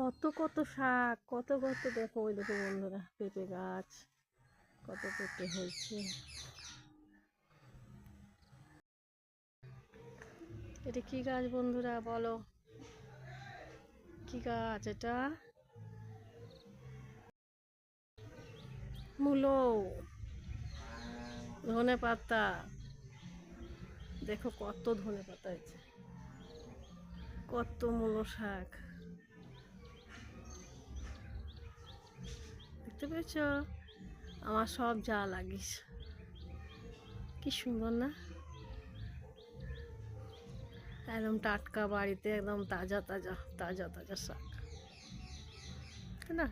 কত কত শাক, কত কত, দেখো ওই দেখো বন্ধুরা, পেঁপে গাছ, কত পেঁপে হয়েছে। এটা কি গাছ বন্ধুরা বলো, কি গাছ এটা? মূলো, ধনে পাতা, দেখো কত ধনে পাতা হয়েছে, কত মূলো শাক, দেখতে পেয়েছ? আমার সব যা লাগিস, কি সুন্দর না? একদম টাটকা, বাড়িতে একদম তাজা তাজা তাজা তাজা শাক, তাই না?